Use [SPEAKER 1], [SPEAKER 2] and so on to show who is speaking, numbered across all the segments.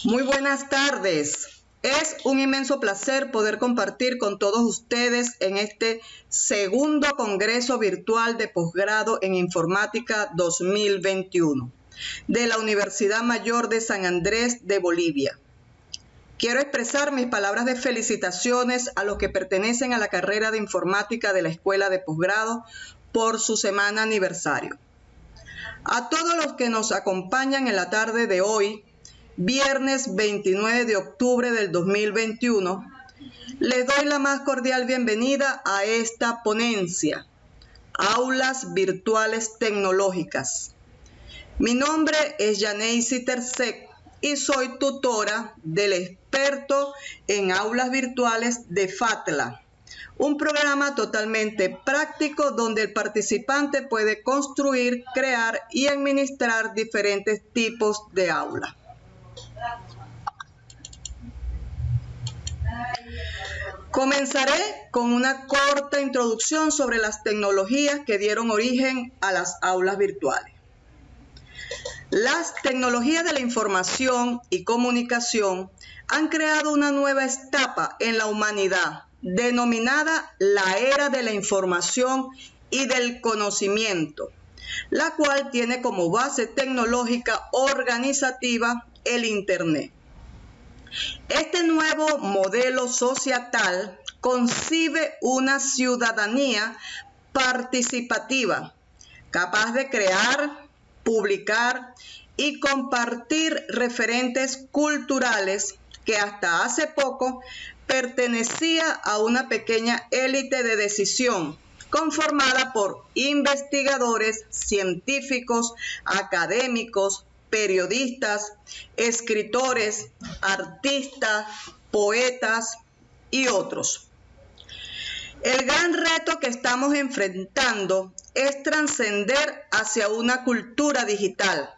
[SPEAKER 1] Muy buenas tardes. Es un inmenso placer poder compartir con todos ustedes en este segundo Congreso Virtual de Posgrado en Informática 2021 de la Universidad Mayor de San Andrés de Bolivia. Quiero expresar mis palabras de felicitaciones a los que pertenecen a la carrera de Informática de la Escuela de Posgrado por su semana aniversario. A todos los que nos acompañan en la tarde de hoy, viernes 29 de octubre del 2021, les doy la más cordial bienvenida a esta ponencia, Aulas Virtuales Tecnológicas. Mi nombre es Yaneisi Tersek y soy tutora del experto en aulas virtuales de FATLA, un programa totalmente práctico donde el participante puede construir, crear y administrar diferentes tipos de aulas. Comenzaré con una corta introducción sobre las tecnologías que dieron origen a las aulas virtuales. Las tecnologías de la información y comunicación han creado una nueva etapa en la humanidad, denominada la era de la información y del conocimiento, la cual tiene como base tecnológica organizativa el Internet. Este nuevo modelo societal concibe una ciudadanía participativa, capaz de crear, publicar y compartir referentes culturales que hasta hace poco pertenecía a una pequeña élite de decisión conformada por investigadores, científicos, académicos, periodistas, escritores, artistas, poetas y otros. El gran reto que estamos enfrentando es trascender hacia una cultura digital,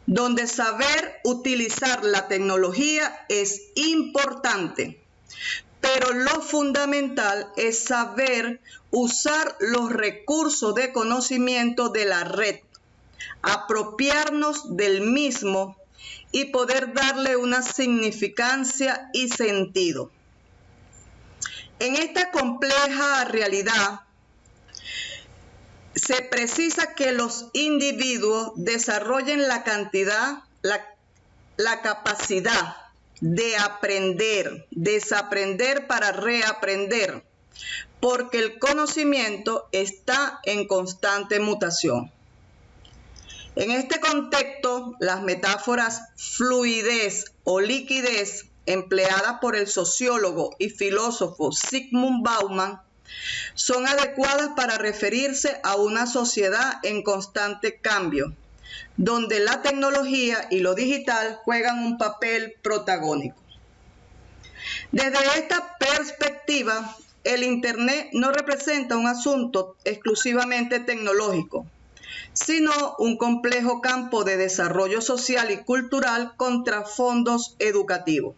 [SPEAKER 1] donde saber utilizar la tecnología es importante, pero lo fundamental es saber usar los recursos de conocimiento de la red, apropiarnos del mismo y poder darle una significancia y sentido. En esta compleja realidad, se precisa que los individuos desarrollen la capacidad de aprender, desaprender para reaprender, porque el conocimiento está en constante mutación. En este contexto, las metáforas fluidez o liquidez empleadas por el sociólogo y filósofo Zygmunt Bauman son adecuadas para referirse a una sociedad en constante cambio, donde la tecnología y lo digital juegan un papel protagónico. Desde esta perspectiva, el Internet no representa un asunto exclusivamente tecnológico, sino un complejo campo de desarrollo social y cultural con trasfondos educativos.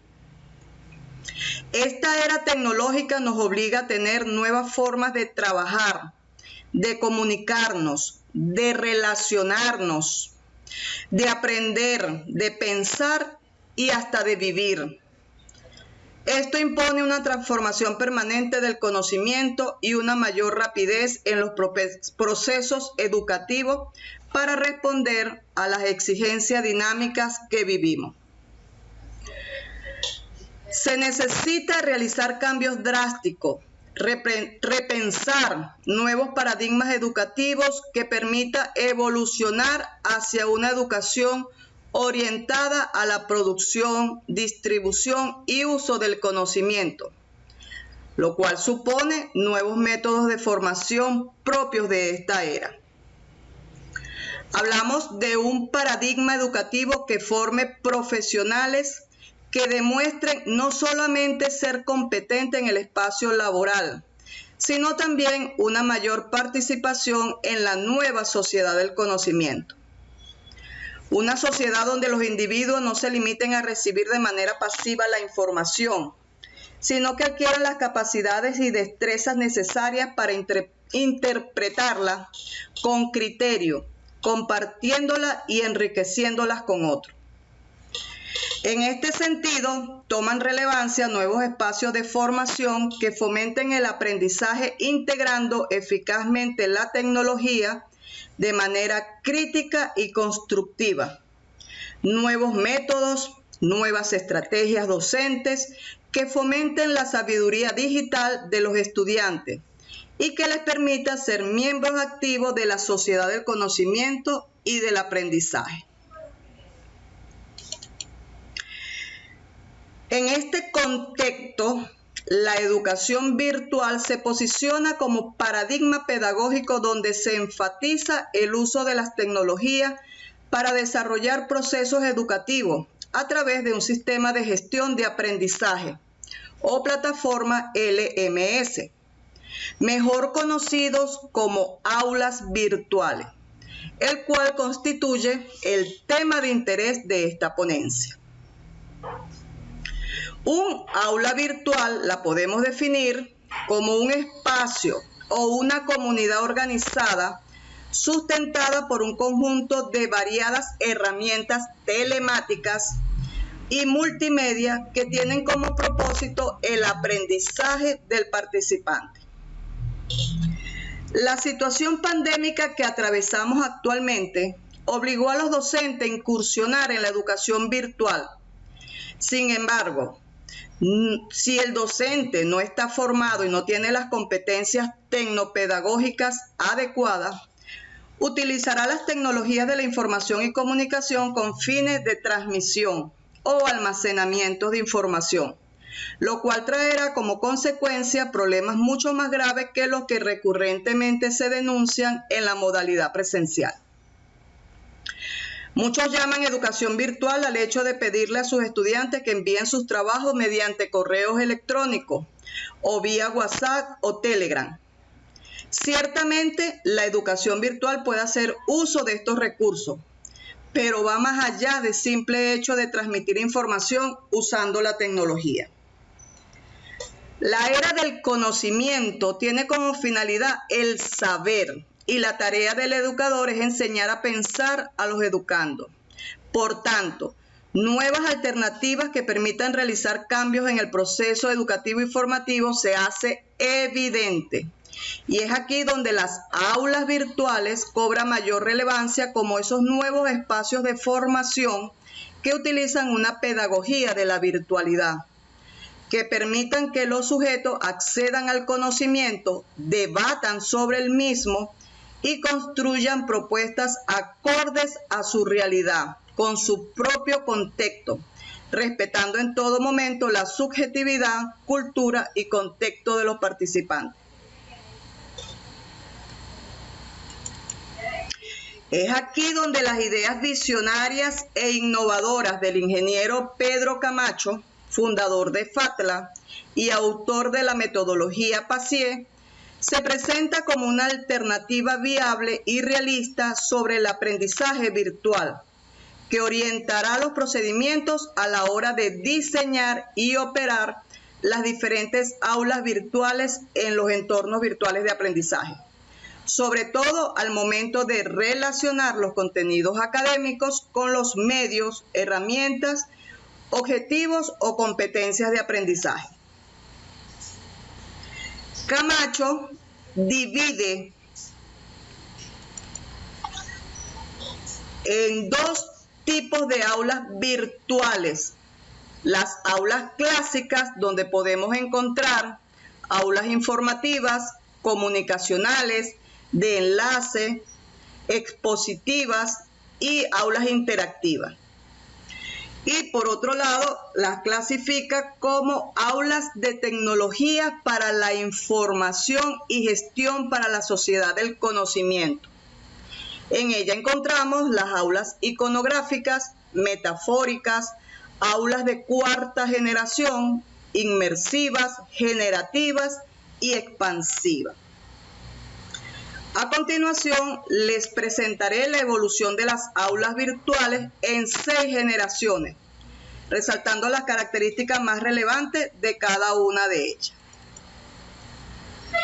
[SPEAKER 1] Esta era tecnológica nos obliga a tener nuevas formas de trabajar, de comunicarnos, de relacionarnos, de aprender, de pensar y hasta de vivir. Esto impone una transformación permanente del conocimiento y una mayor rapidez en los procesos educativos para responder a las exigencias dinámicas que vivimos. Se necesita realizar cambios drásticos, repensar nuevos paradigmas educativos que permita evolucionar hacia una educación orientada a la producción, distribución y uso del conocimiento, lo cual supone nuevos métodos de formación propios de esta era. Hablamos de un paradigma educativo que forme profesionales que demuestren no solamente ser competentes en el espacio laboral, sino también una mayor participación en la nueva sociedad del conocimiento. Una sociedad donde los individuos no se limiten a recibir de manera pasiva la información, sino que adquieran las capacidades y destrezas necesarias para interpretarla con criterio, compartiéndola y enriqueciéndolas con otros. En este sentido, toman relevancia nuevos espacios de formación que fomenten el aprendizaje integrando eficazmente la tecnología de manera crítica y constructiva. Nuevos métodos, nuevas estrategias docentes que fomenten la sabiduría digital de los estudiantes y que les permita ser miembros activos de la sociedad del conocimiento y del aprendizaje. En este contexto, la educación virtual se posiciona como paradigma pedagógico donde se enfatiza el uso de las tecnologías para desarrollar procesos educativos a través de un sistema de gestión de aprendizaje o plataforma LMS, mejor conocidos como aulas virtuales, el cual constituye el tema de interés de esta ponencia. Un aula virtual la podemos definir como un espacio o una comunidad organizada sustentada por un conjunto de variadas herramientas telemáticas y multimedia que tienen como propósito el aprendizaje del participante. La situación pandémica que atravesamos actualmente obligó a los docentes a incursionar en la educación virtual. Sin embargo, si el docente no está formado y no tiene las competencias tecnopedagógicas adecuadas, utilizará las tecnologías de la información y comunicación con fines de transmisión o almacenamiento de información, lo cual traerá como consecuencia problemas mucho más graves que los que recurrentemente se denuncian en la modalidad presencial. Muchos llaman educación virtual al hecho de pedirle a sus estudiantes que envíen sus trabajos mediante correos electrónicos o vía WhatsApp o Telegram. Ciertamente, la educación virtual puede hacer uso de estos recursos, pero va más allá del simple hecho de transmitir información usando la tecnología. La era del conocimiento tiene como finalidad el saber, y la tarea del educador es enseñar a pensar a los educandos. Por tanto, nuevas alternativas que permitan realizar cambios en el proceso educativo y formativo se hace evidente. Y es aquí donde las aulas virtuales cobran mayor relevancia como esos nuevos espacios de formación que utilizan una pedagogía de la virtualidad, que permitan que los sujetos accedan al conocimiento, debatan sobre el mismo y construyan propuestas acordes a su realidad, con su propio contexto, respetando en todo momento la subjetividad, cultura y contexto de los participantes. Es aquí donde las ideas visionarias e innovadoras del ingeniero Pedro Camacho, fundador de FATLA y autor de la metodología PASIE, se presenta como una alternativa viable y realista sobre el aprendizaje virtual, que orientará los procedimientos a la hora de diseñar y operar las diferentes aulas virtuales en los entornos virtuales de aprendizaje, sobre todo al momento de relacionar los contenidos académicos con los medios, herramientas, objetivos o competencias de aprendizaje. Camacho divide en dos tipos de aulas virtuales. Las aulas clásicas, donde podemos encontrar aulas informativas, comunicacionales, de enlace, expositivas y aulas interactivas. Y por otro lado, las clasifica como aulas de tecnología para la información y gestión para la sociedad del conocimiento. En ella encontramos las aulas iconográficas, metafóricas, aulas de cuarta generación, inmersivas, generativas y expansivas. A continuación, les presentaré la evolución de las aulas virtuales en 6 generaciones, resaltando las características más relevantes de cada una de ellas.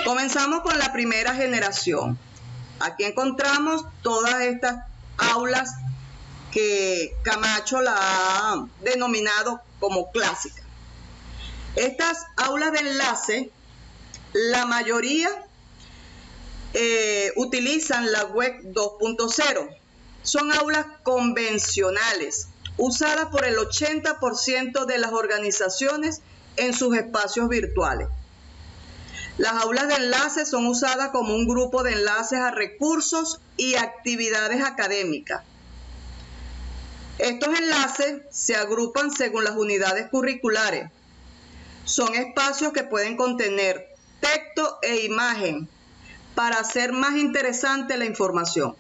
[SPEAKER 1] Comenzamos con la primera generación. Aquí encontramos todas estas aulas que Camacho la ha denominado como clásica. Estas aulas de enlace, la mayoría utilizan la web 2.0. Son aulas convencionales, usadas por el 80% de las organizaciones en sus espacios virtuales. Las aulas de enlace son usadas como un grupo de enlaces a recursos y actividades académicas. Estos enlaces se agrupan según las unidades curriculares. Son espacios que pueden contener texto e imagen para hacer más interesante la información.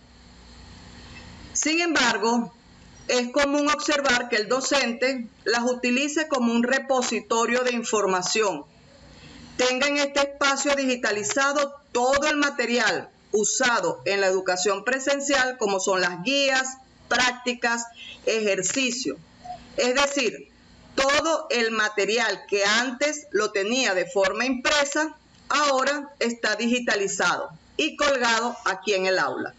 [SPEAKER 1] Sin embargo, es común observar que el docente las utilice como un repositorio de información. Tenga en este espacio digitalizado todo el material usado en la educación presencial, como son las guías, prácticas, ejercicios. Es decir, todo el material que antes lo tenía de forma impresa, ahora está digitalizado y colgado aquí en el aula.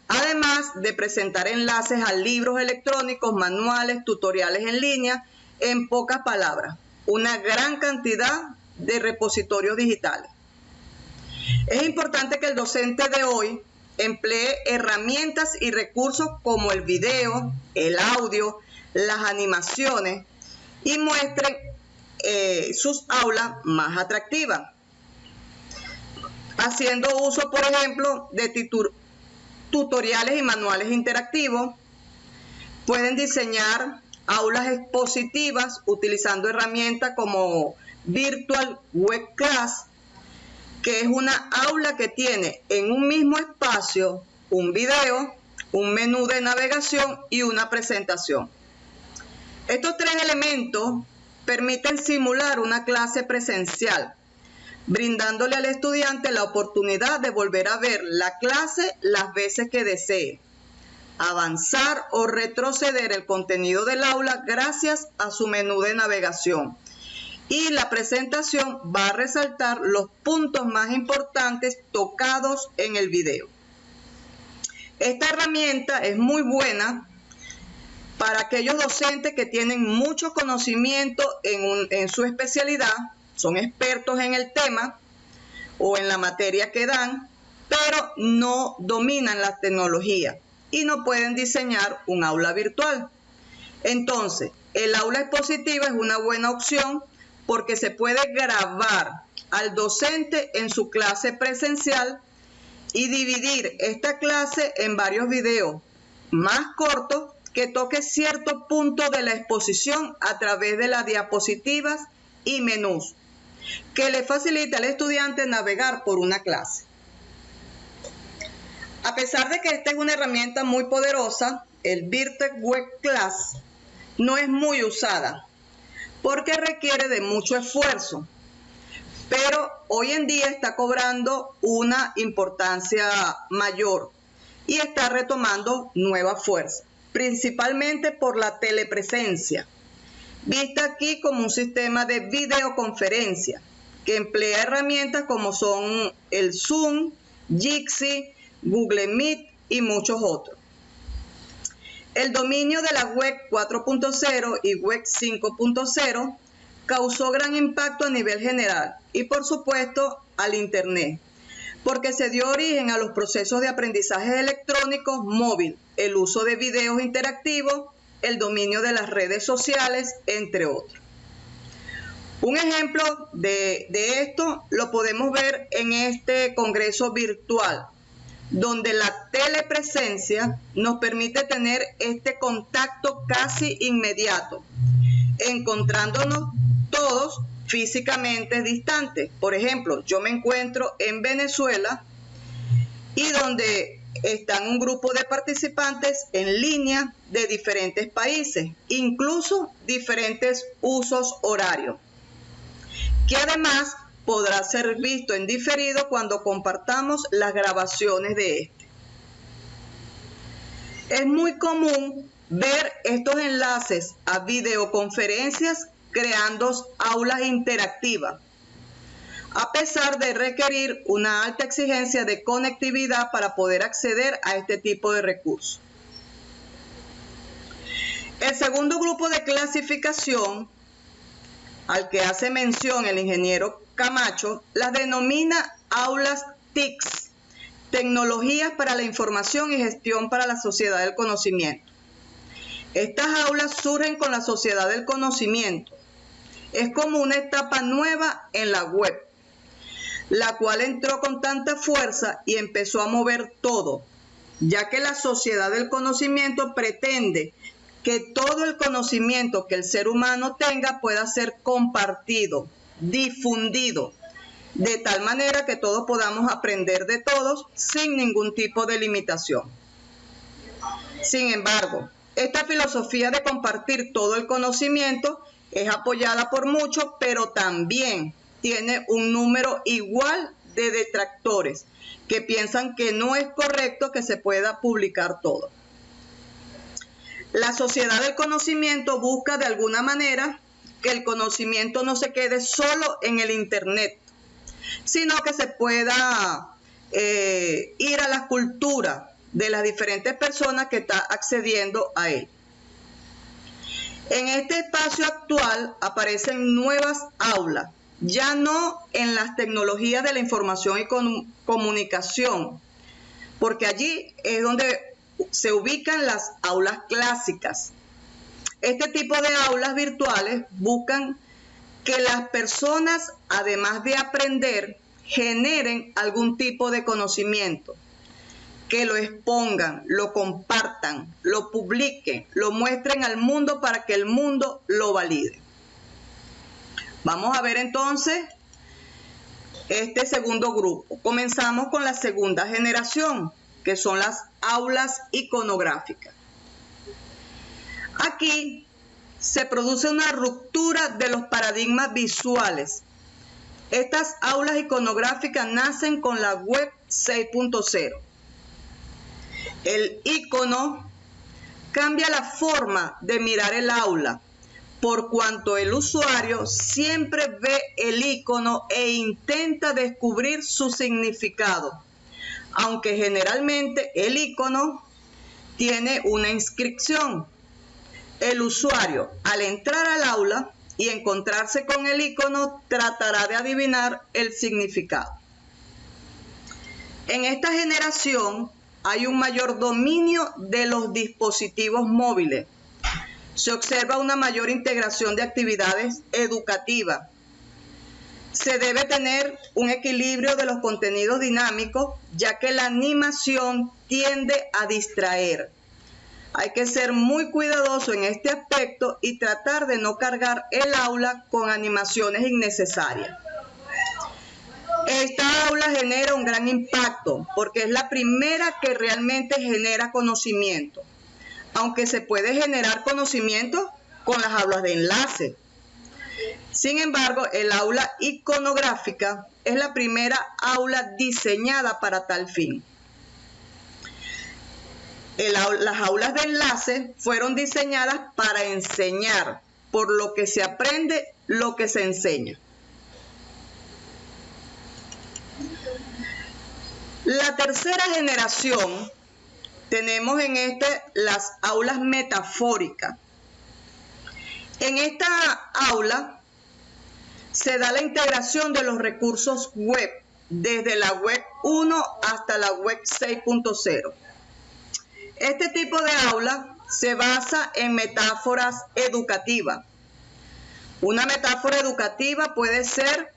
[SPEAKER 1] Además de presentar enlaces a libros electrónicos, manuales, tutoriales en línea, en pocas palabras, una gran cantidad de repositorios digitales. Es importante que el docente de hoy emplee herramientas y recursos como el video, el audio, las animaciones y muestre sus aulas más atractivas, haciendo uso, por ejemplo, de tutoriales y manuales interactivos. Pueden diseñar aulas expositivas utilizando herramientas como Virtual Web Class, que es una aula que tiene en un mismo espacio un video, un menú de navegación y una presentación. Estos tres elementos permiten simular una clase presencial, brindándole al estudiante la oportunidad de volver a ver la clase las veces que desee, avanzar o retroceder el contenido del aula gracias a su menú de navegación. Y la presentación va a resaltar los puntos más importantes tocados en el video. Esta herramienta es muy buena para aquellos docentes que tienen mucho conocimiento en su especialidad, son expertos en el tema o en la materia que dan, pero no dominan la tecnología y no pueden diseñar un aula virtual. Entonces, el aula expositiva es una buena opción porque se puede grabar al docente en su clase presencial y dividir esta clase en varios videos más cortos que toque cierto punto de la exposición a través de las diapositivas y menús, que le facilita al estudiante navegar por una clase. A pesar de que esta es una herramienta muy poderosa, el Virtual Web Class no es muy usada porque requiere de mucho esfuerzo, pero hoy en día está cobrando una importancia mayor y está retomando nueva fuerza, principalmente por la telepresencia, vista aquí como un sistema de videoconferencia que emplea herramientas como son el Zoom, Jitsi, Google Meet y muchos otros. El dominio de la web 4.0 y web 5.0 causó gran impacto a nivel general y por supuesto al Internet, porque se dio origen a los procesos de aprendizaje electrónicos móvil, el uso de videos interactivos, el dominio de las redes sociales, entre otros. Un ejemplo de esto lo podemos ver en este congreso virtual, donde la telepresencia nos permite tener este contacto casi inmediato, encontrándonos todos físicamente distantes. Por ejemplo, yo me encuentro en Venezuela y donde están un grupo de participantes en línea de diferentes países, incluso diferentes usos horarios, que además podrá ser visto en diferido cuando compartamos las grabaciones de este. Es muy común ver estos enlaces a videoconferencias creando aulas interactivas, a pesar de requerir una alta exigencia de conectividad para poder acceder a este tipo de recursos. El segundo grupo de clasificación, al que hace mención el ingeniero Camacho, las denomina aulas TICs, Tecnologías para la Información y Gestión para la Sociedad del Conocimiento. Estas aulas surgen con la Sociedad del Conocimiento. Es como una etapa nueva en la web, la cual entró con tanta fuerza y empezó a mover todo, ya que la Sociedad del Conocimiento pretende que todo el conocimiento que el ser humano tenga pueda ser compartido, difundido, de tal manera que todos podamos aprender de todos sin ningún tipo de limitación. Sin embargo, esta filosofía de compartir todo el conocimiento es apoyada por muchos, pero también tiene un número igual de detractores que piensan que no es correcto que se pueda publicar todo. La Sociedad del Conocimiento busca de alguna manera que el conocimiento no se quede solo en el Internet, sino que se pueda ir a la cultura de las diferentes personas que están accediendo a él. En este espacio actual aparecen nuevas aulas, ya no en las tecnologías de la información y comunicación, porque allí es donde se ubican las aulas clásicas. Este tipo de aulas virtuales buscan que las personas, además de aprender, generen algún tipo de conocimiento, que lo expongan, lo compartan, lo publiquen, lo muestren al mundo para que el mundo lo valide. Vamos a ver entonces este segundo grupo. Comenzamos con la segunda generación, que son las aulas iconográficas. Aquí se produce una ruptura de los paradigmas visuales. Estas aulas iconográficas nacen con la web 6.0. El icono cambia la forma de mirar el aula, por cuanto el usuario siempre ve el icono e intenta descubrir su significado, aunque generalmente el icono tiene una inscripción. El usuario, al entrar al aula y encontrarse con el icono, tratará de adivinar el significado. En esta generación hay un mayor dominio de los dispositivos móviles. Se observa una mayor integración de actividades educativas. Se debe tener un equilibrio de los contenidos dinámicos, ya que la animación tiende a distraer. Hay que ser muy cuidadoso en este aspecto y tratar de no cargar el aula con animaciones innecesarias. Esta aula genera un gran impacto porque es la primera que realmente genera conocimiento, aunque se puede generar conocimiento con las aulas de enlace. Sin embargo, el aula iconográfica es la primera aula diseñada para tal fin. Las aulas de enlace fueron diseñadas para enseñar, por lo que se aprende lo que se enseña. La tercera generación, tenemos en las aulas metafóricas. En esta aula se da la integración de los recursos web, desde la web 1 hasta la web 6.0. Este tipo de aula se basa en metáforas educativas. Una metáfora educativa puede ser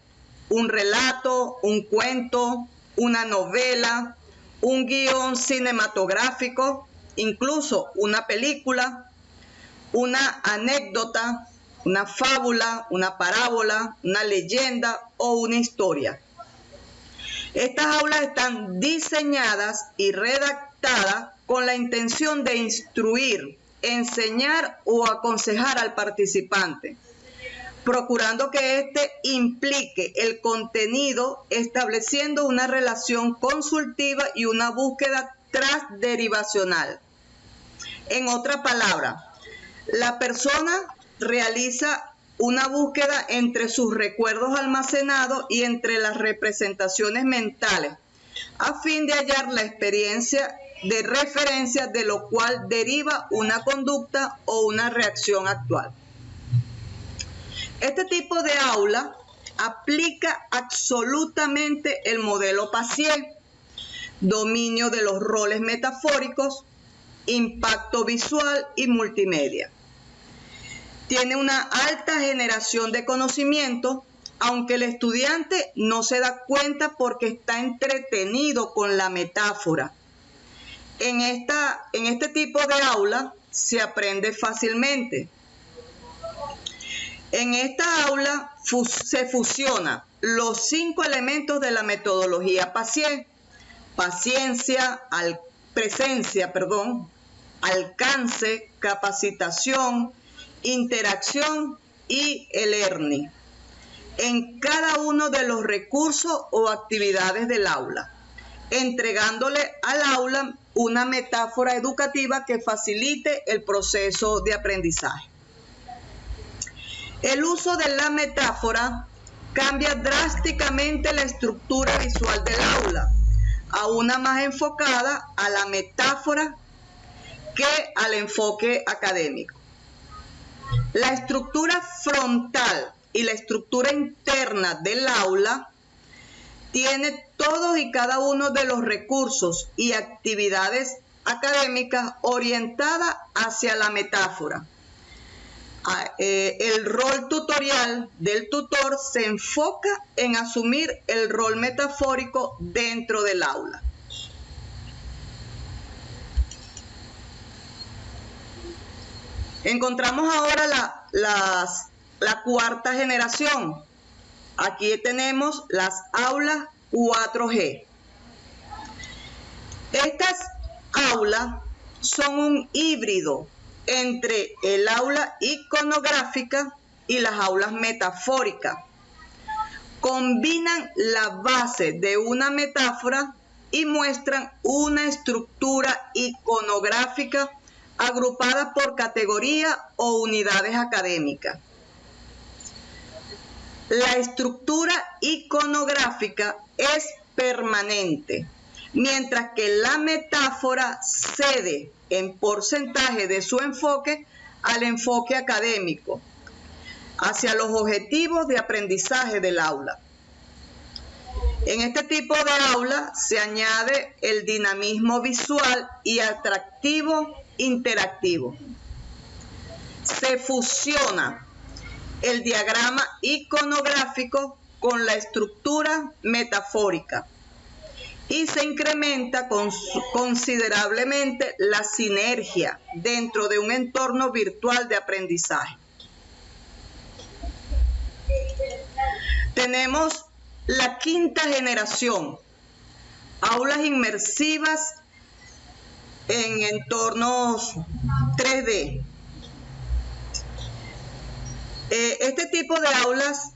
[SPEAKER 1] un relato, un cuento, una novela, un guión cinematográfico, incluso una película, una anécdota, una fábula, una parábola, una leyenda o una historia. Estas aulas están diseñadas y redactadas con la intención de instruir, enseñar o aconsejar al participante, procurando que éste implique el contenido, estableciendo una relación consultiva y una búsqueda transderivacional. En otras palabras, la persona realiza una búsqueda entre sus recuerdos almacenados y entre las representaciones mentales, a fin de hallar la experiencia de referencia de lo cual deriva una conducta o una reacción actual. Este tipo de aula aplica absolutamente el modelo Pacier, dominio de los roles metafóricos, impacto visual y multimedia. Tiene una alta generación de conocimiento, aunque el estudiante no se da cuenta porque está entretenido con la metáfora. En este tipo de aula se aprende fácilmente. En esta aula se fusiona los 5 elementos de la metodología Pacier: presencia, alcance, capacitación, interacción y el learning en cada uno de los recursos o actividades del aula, entregándole al aula una metáfora educativa que facilite el proceso de aprendizaje. El uso de la metáfora cambia drásticamente la estructura visual del aula, a una más enfocada a la metáfora que al enfoque académico. La estructura frontal y la estructura interna del aula tiene todos y cada uno de los recursos y actividades académicas orientadas hacia la metáfora. El rol tutorial del tutor se enfoca en asumir el rol metafórico dentro del aula. Encontramos ahora la cuarta generación. Aquí tenemos las aulas 4G. Estas aulas son un híbrido entre el aula iconográfica y las aulas metafóricas. Combinan la base de una metáfora y muestran una estructura iconográfica agrupada por categoría o unidades académicas. La estructura iconográfica es permanente, mientras que la metáfora cede en porcentaje de su enfoque al enfoque académico, hacia los objetivos de aprendizaje del aula. En este tipo de aula se añade el dinamismo visual y atractivo interactivo. Se fusiona el diagrama iconográfico con la estructura metafórica y se incrementa considerablemente la sinergia dentro de un entorno virtual de aprendizaje. Tenemos la quinta generación, aulas inmersivas en entornos 3D. En este tipo de aulas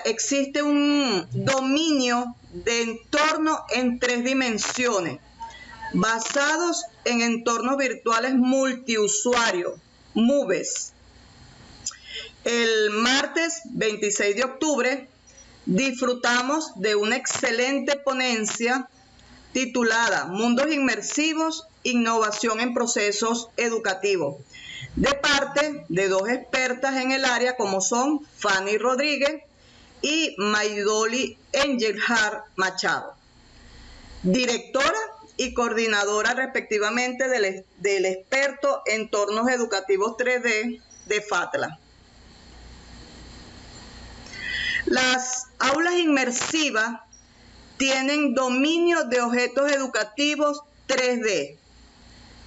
[SPEAKER 1] existe un dominio de entorno en 3 dimensiones, basados en entornos virtuales multiusuario, MOOCs. El martes 26 de octubre disfrutamos de una excelente ponencia titulada Mundos Inmersivos, Innovación en Procesos Educativos, de parte de 2 expertas en el área como son Fanny Rodríguez y Maidoli Engelhard Machado, directora y coordinadora respectivamente del experto Entornos Educativos 3D de FATLA. Las aulas inmersivas tienen dominio de objetos educativos 3D.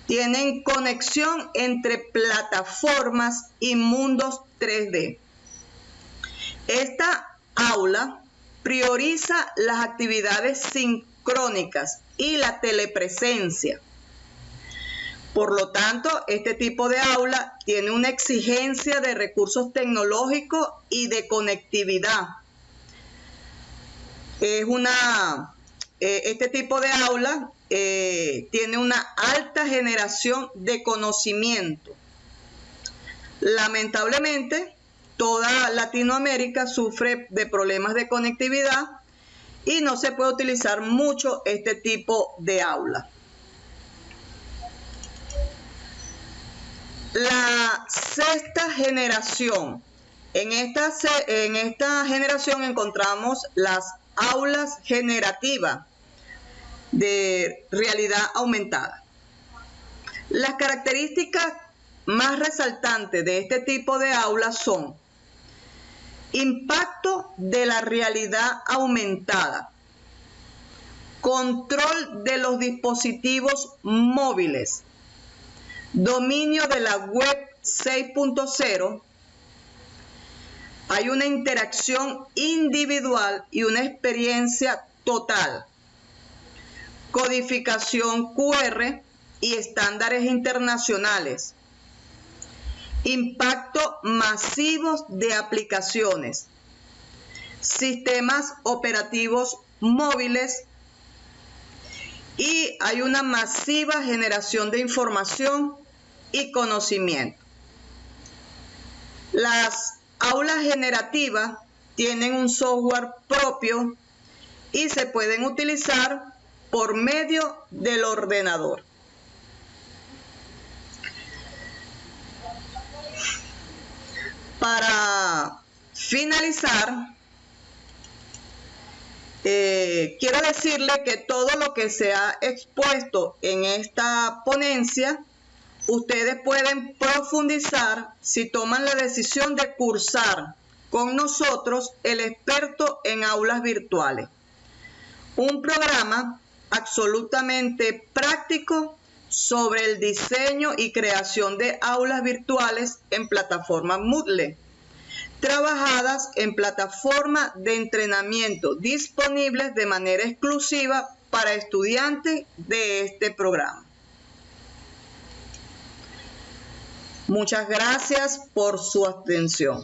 [SPEAKER 1] Tienen conexión entre plataformas y mundos 3D. Esta aula prioriza las actividades sincrónicas y la telepresencia. Por lo tanto, este tipo de aula tiene una exigencia de recursos tecnológicos y de conectividad. Este tipo de aula tiene una alta generación de conocimiento. Lamentablemente, toda Latinoamérica sufre de problemas de conectividad y no se puede utilizar mucho este tipo de aula. La sexta generación. En esta generación encontramos las aulas generativas de realidad aumentada. Las características más resaltantes de este tipo de aulas son impacto de la realidad aumentada, control de los dispositivos móviles, dominio de la web 6.0, hay una interacción individual y una experiencia total, codificación QR y estándares internacionales, impacto masivos de aplicaciones, sistemas operativos móviles y hay una masiva generación de información y conocimiento. Las aulas generativas tienen un software propio y se pueden utilizar por medio del ordenador. Para finalizar, quiero decirle que todo lo que se ha expuesto en esta ponencia, ustedes pueden profundizar si toman la decisión de cursar con nosotros el experto en aulas virtuales. Un programa absolutamente práctico sobre el diseño y creación de aulas virtuales en plataformas Moodle, trabajadas en plataformas de entrenamiento disponibles de manera exclusiva para estudiantes de este programa. Muchas gracias por su atención.